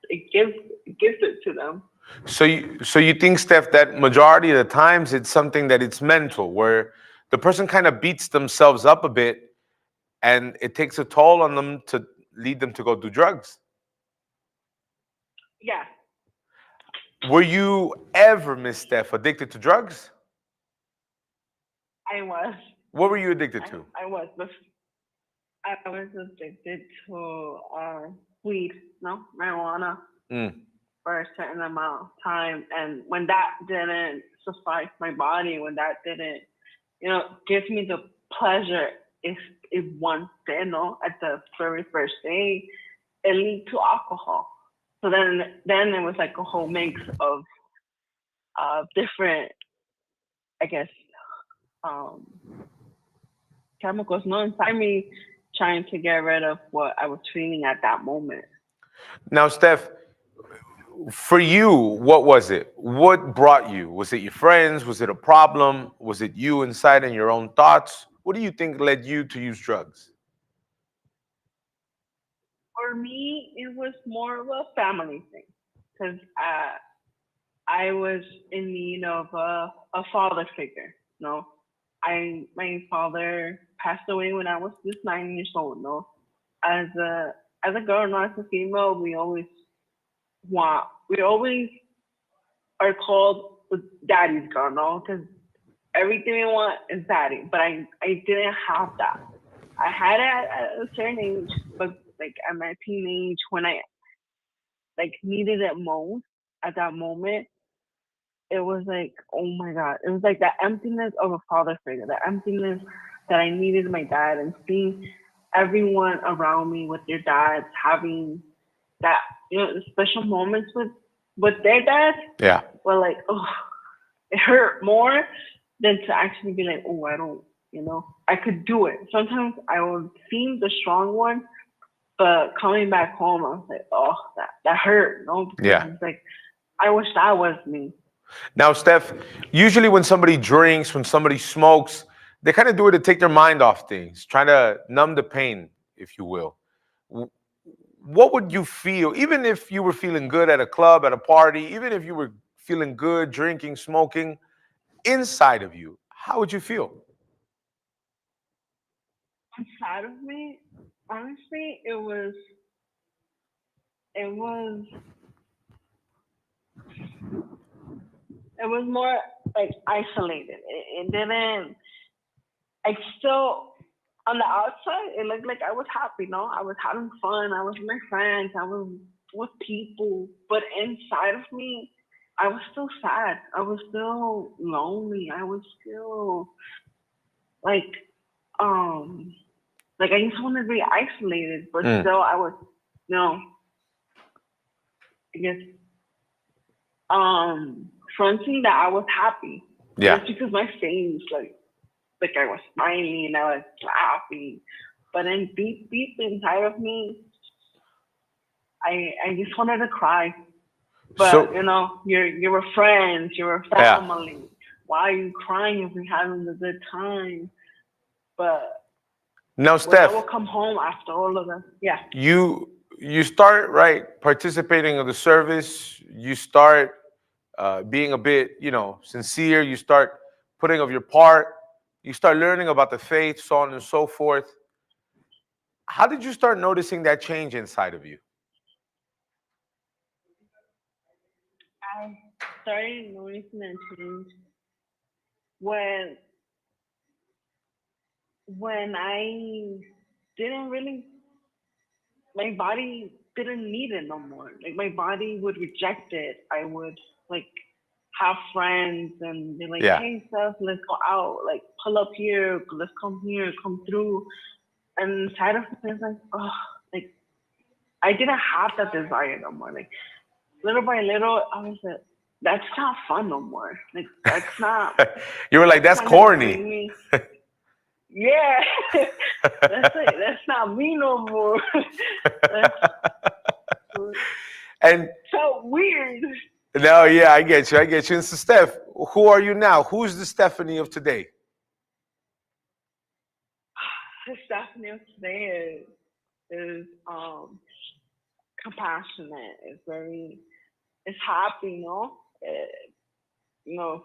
R: it gives it to them.
H: So you think, Steph, that majority of the times it's something that it's mental, where the person kind of beats themselves up a bit, and it takes a toll on them to lead them to go do drugs?
R: Yeah.
H: Were you ever, Miss Steph, addicted to drugs?
R: I was.
H: What were you addicted to?
R: I was addicted to weed, marijuana, for a certain amount of time. And when that didn't suffice my body, when that didn't, give me the pleasure, if one did, at the very first day, it lead to alcohol. So then it was like a whole mix of different, I guess, chemicals inside me, trying to get rid of what I was feeling at that moment.
H: Now, Steph, for you, what was it? What brought you? Was it your friends? Was it a problem? Was it you inside and your own thoughts? What do you think led you to use drugs?
R: For me, it was more of a family thing, because I was in need of a father figure. My father passed away when I was just 9 years old. As a girl, as a female, we always are called the daddy's girl, because everything we want is daddy. But I didn't have that. I had it at a certain age, but like at my teenage, when I needed it most at that moment, it was like, oh my God, it was like that emptiness of a father figure, that emptiness that I needed my dad, and seeing everyone around me with their dads having that, special moments with their dads.
H: Yeah.
R: Well, like, oh, it hurt more than to actually be like, oh, I don't, I could do it. Sometimes I would seem the strong one, but coming back home, I was like, oh, that hurt, because
H: Yeah.
R: it's like, I wish that was me.
H: Now, Steph, usually when somebody drinks, when somebody smokes, they kind of do it to take their mind off things, trying to numb the pain, if you will. What would you feel, even if you were feeling good at a club, at a party, even if you were feeling good, drinking, smoking, inside of you, how would you feel?
R: Inside of me, honestly, it was more like isolated. It didn't. I still, on the outside, it looked like I was happy. I was having fun. I was with my friends. I was with people. But inside of me, I was still sad. I was still lonely. I was still like I just wanted to be isolated. But still, I was, I guess, fronting that I was happy.
H: Yeah.
R: Just because my face, like I was smiling and I was laughing. But then deep inside of me, I just wanted to cry. But you were friends, you were family. Yeah. Why are you crying if you're having a good time? But
H: now, Steph,
R: I will come home after all of that. Yeah.
H: You start participating in the service. You start being a bit, sincere. You start putting of your part. You start learning about the faith, so on and so forth. How did you start noticing that change inside of you?
R: I started noticing that change when I didn't really, my body didn't need it no more. Like my body would reject it. I would have friends and be like, hey, Steph, let's go out. Like pull up here, let's come here, come through. And inside of me, I was like, oh, I didn't have that desire no more. Like little by little, I was like, that's not fun no more. Like that's not.
H: You were like, that's corny.
R: Yeah, that's not me no more.
H: And
R: so weird.
H: No, yeah, I get you. And so, Steph, who are you now? Who's the Stephanie of today?
R: The Stephanie of today is compassionate. It's happy,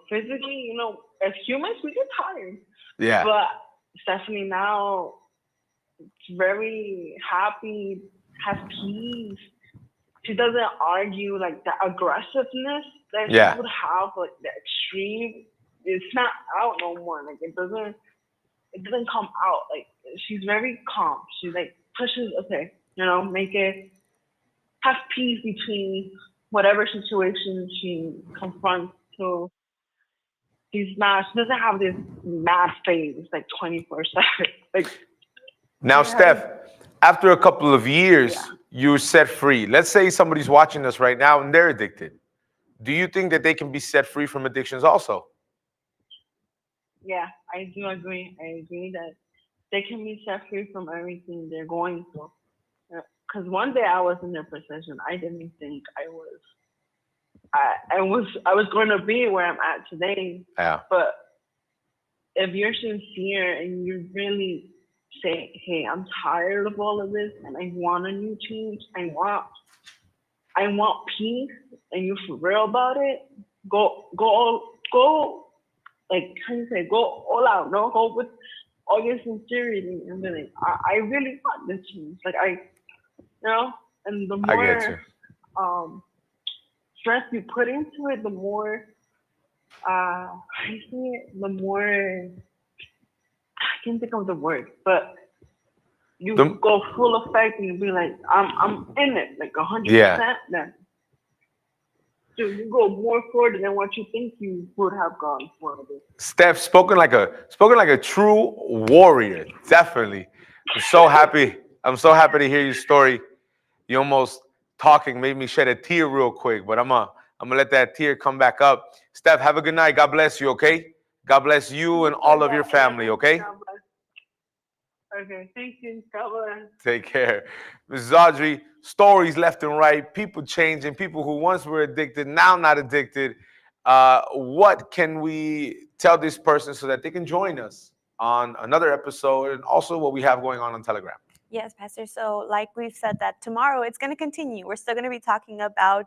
R: physically, as humans we get tired.
H: Yeah.
R: But Stephanie now is very happy, has peace. She doesn't argue the aggressiveness that she would have, the extreme. It's not out no more. It doesn't come out. She's very calm. She pushes, okay, make it, have peace between whatever situation she confronts. So she doesn't have this mad phase 24/7.
H: Now, Steph, after a couple of years, you're set free. Let's say somebody's watching us right now and they're addicted. Do you think that they can be set free from addictions also?
R: Yeah, I do agree. I agree that they can be set free from everything they're going through. Because one day I was in their position. I didn't think I was. I was going to be where I'm at today.
H: Yeah.
R: But if you're sincere and you really say, hey, I'm tired of all of this and I want a new change. I want peace, and you're for real about it. Go how you say, go all out, go with all your sincerity and be like, I really want this change. And the more stress you put into it, the more the more I can't think of the word, but you go full effect and you be like, I'm in it, 100%. Then so you go more further than what you think you would have gone for.
H: Steph, spoken like a true warrior. Definitely. I'm so happy to hear your story. You almost talking made me shed a tear real quick, but I'm gonna let that tear come back up. Steph, have a good night. God bless you. Okay. God bless you and all of your family, okay?
R: God bless. Okay, thank you. God bless.
H: Take care. Mrs. Audrey, stories left and right, people changing, people who once were addicted, now not addicted. What can we tell this person so that they can join us on another episode, and also what we have going on Telegram?
I: Yes, Pastor. So like we've said that tomorrow it's going to continue. We're still going to be talking about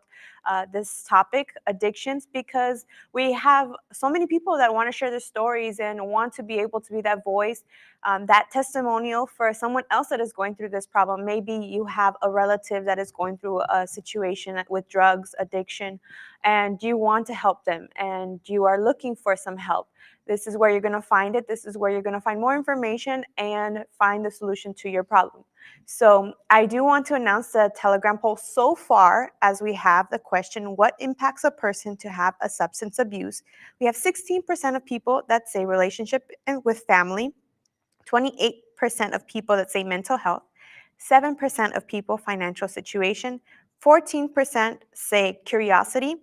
I: this topic, addictions, because we have so many people that want to share their stories and want to be able to be that voice, that testimonial for someone else that is going through this problem. Maybe you have a relative that is going through a situation with drugs, addiction, and you want to help them and you are looking for some help. This is where you're going to find it. This is where you're going to find more information and find the solution to your problem. So I do want to announce the Telegram poll so far, as we have the question, what impacts a person to have a substance abuse? We have 16% of people that say relationship with family, 28% of people that say mental health, 7% of people financial situation, 14% say curiosity,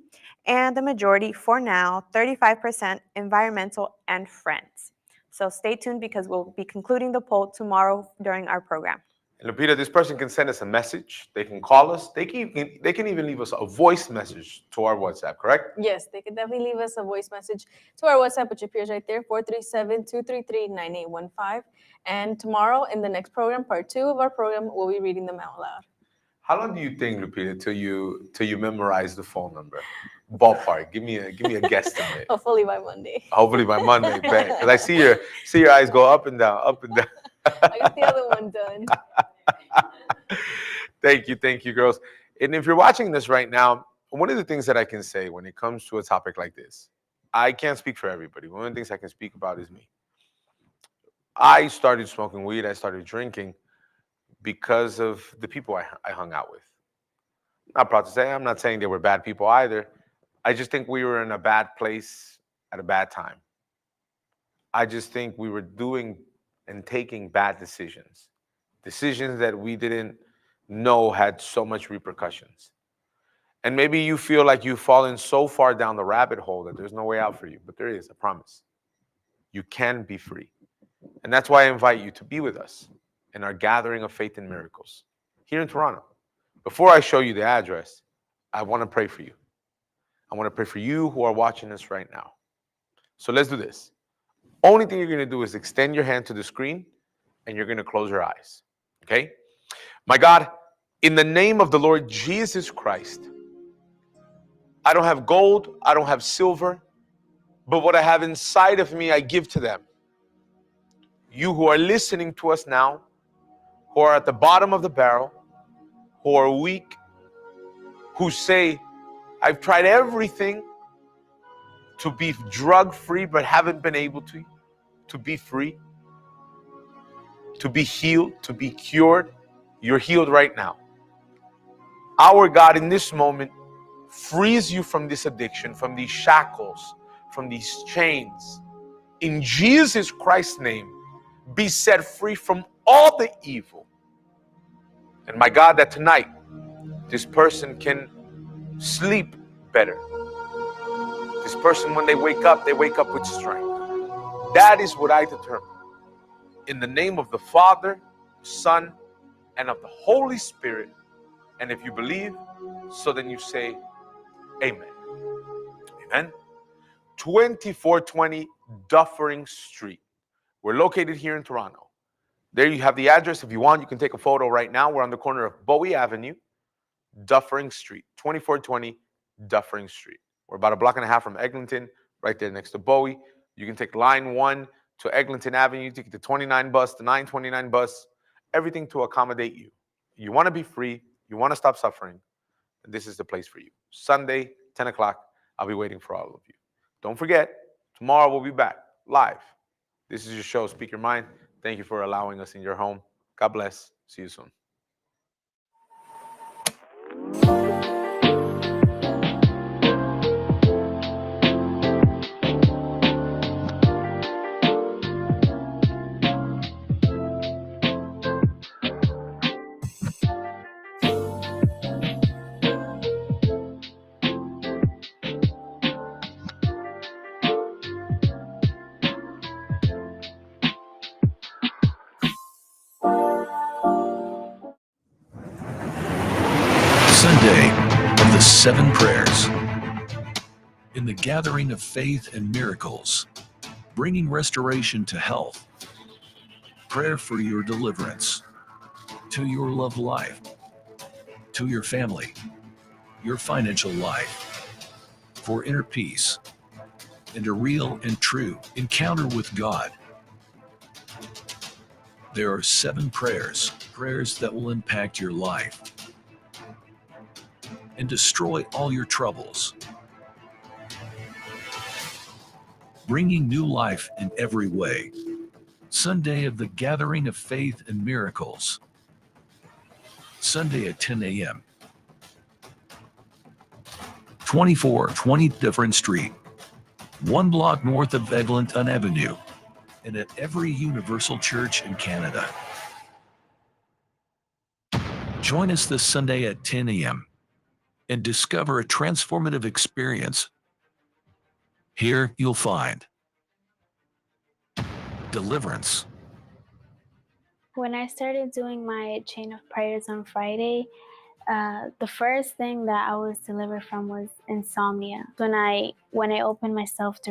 I: and the majority for now, 35%, environmental and friends. So stay tuned because we'll be concluding the poll tomorrow during our program.
H: And Lupita, this person can send us a message. They can call us. They can even leave us a voice message to our WhatsApp, correct?
J: Yes, they can definitely leave us a voice message to our WhatsApp, which appears right there, 437-233-9815. And tomorrow in the next program, part 2 of our program, we'll be reading them out loud.
H: How long do you think, Lupita, till you memorize the phone number? Ballpark. Give me a guesstimate.
J: Hopefully by Monday.
H: Hopefully by Monday, because I see your eyes go up and down, up and down.
J: I got the other one done.
H: Thank you, girls. And if you're watching this right now, one of the things that I can say when it comes to a topic like this, I can't speak for everybody. One of the things I can speak about is me. I started smoking weed. I started drinking because of the people I hung out with. Not proud to say, I'm not saying they were bad people either. I just think we were in a bad place at a bad time. I just think we were doing and taking bad decisions. Decisions that we didn't know had so much repercussions. And maybe you feel like you've fallen so far down the rabbit hole that there's no way out for you. But there is, I promise. You can be free. And that's why I invite you to be with us in our gathering of faith and miracles here in Toronto. Before I show you the address, I want to pray for you. I want to pray for you who are watching us right now. So let's do this. Only thing you're going to do is extend your hand to the screen and you're going to close your eyes. Okay? My God, in the name of the Lord Jesus Christ, I don't have gold, I don't have silver, but what I have inside of me, I give to them. You who are listening to us now, who are at the bottom of the barrel, who are weak, who say, I've tried everything to be drug-free, but haven't been able to be free, to be healed, to be cured. You're healed right now. Our God in this moment frees you from this addiction, from these shackles, from these chains. In Jesus Christ's name, be set free from all the evil. And my God, that tonight, this person can sleep better. This person, when they wake up with strength. That is what I determine. In the name of the Father, Son, and of the Holy Spirit. And if you believe, so then you say, Amen. Amen. 2420 Dufferin Street. We're located here in Toronto. There you have the address. If you want, you can take a photo right now. We're on the corner of Bowie Avenue, Dufferin Street, 2420 Dufferin Street. We're about a block and a half from Eglinton, right there next to Bowie. You can take line 1 to Eglinton Avenue, take the 29 bus, the 929 bus, everything to accommodate you. You want to be free, you want to stop suffering, and this is the place for you. Sunday, 10 o'clock, I'll be waiting for all of you. Don't forget, tomorrow we'll be back live. This is your show, Speak Your Mind. Thank you for allowing us in your home. God bless. See you soon.
S: Sunday of the Seven Prayers. In the gathering of faith and miracles, bringing restoration to health, prayer for your deliverance, to your love life, to your family, your financial life, for inner peace, and a real and true encounter with God. There are 7 prayers that will impact your life and destroy all your troubles, bringing new life in every way. Sunday of the Gathering of Faith and Miracles. Sunday at 10 a.m. 2420 Different Street, 1 block north of Eglinton Avenue, and at every Universal Church in Canada. Join us this Sunday at 10 a.m. and discover a transformative experience. Here you'll find deliverance,
T: When I started doing my chain of prayers on Friday, the first thing that I was delivered from was insomnia. When I opened myself during